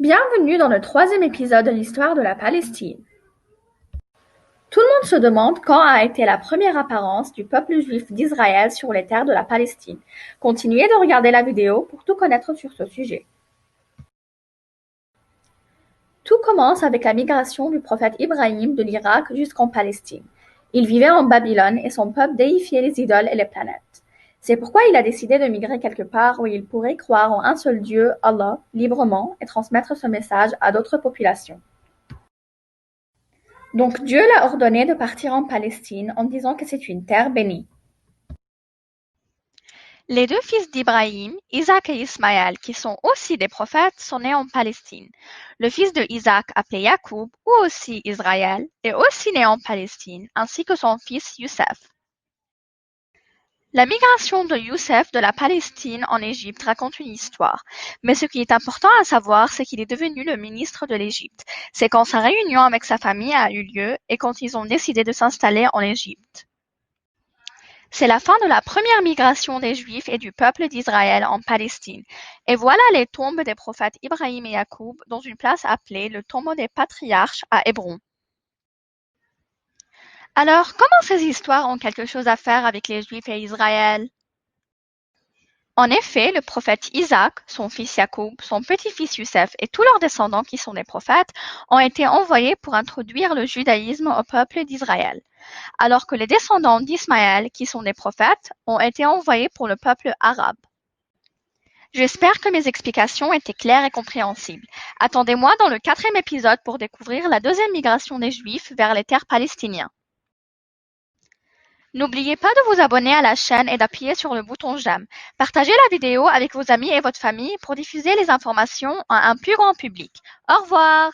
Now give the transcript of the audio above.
Bienvenue dans le troisième épisode de l'histoire de la Palestine. Tout le monde se demande quand a été la première apparence du peuple juif d'Israël sur les terres de la Palestine. Continuez de regarder la vidéo pour tout connaître sur ce sujet. Tout commence avec la migration du prophète Ibrahim de l'Irak jusqu'en Palestine. Il vivait en Babylone et son peuple déifiait les idoles et les planètes. C'est pourquoi il a décidé de migrer quelque part où il pourrait croire en un seul Dieu, Allah, librement et transmettre ce message à d'autres populations. Donc Dieu l'a ordonné de partir en Palestine en disant que c'est une terre bénie. Les deux fils d'Ibrahim, Isaac et Ismaël, qui sont aussi des prophètes, sont nés en Palestine. Le fils de Isaac, appelé Yacoub, ou aussi Israël, est aussi né en Palestine, ainsi que son fils Youssef. La migration de Youssef de la Palestine en Égypte raconte une histoire, mais ce qui est important à savoir, c'est qu'il est devenu le ministre de l'Égypte. C'est quand sa réunion avec sa famille a eu lieu et quand ils ont décidé de s'installer en Égypte. C'est la fin de la première migration des Juifs et du peuple d'Israël en Palestine. Et voilà les tombes des prophètes Ibrahim et Yacoub dans une place appelée le tombeau des patriarches à Hébron. Alors, comment ces histoires ont quelque chose à faire avec les Juifs et Israël? En effet, le prophète Isaac, son fils Yacoub, son petit-fils Youssef et tous leurs descendants qui sont des prophètes ont été envoyés pour introduire le judaïsme au peuple d'Israël, alors que les descendants d'Ismaël, qui sont des prophètes, ont été envoyés pour le peuple arabe. J'espère que mes explications étaient claires et compréhensibles. Attendez-moi dans le 4e épisode pour découvrir la deuxième migration des Juifs vers les terres palestiniennes. N'oubliez pas de vous abonner à la chaîne et d'appuyer sur le bouton j'aime. Partagez la vidéo avec vos amis et votre famille pour diffuser les informations à un plus grand public. Au revoir!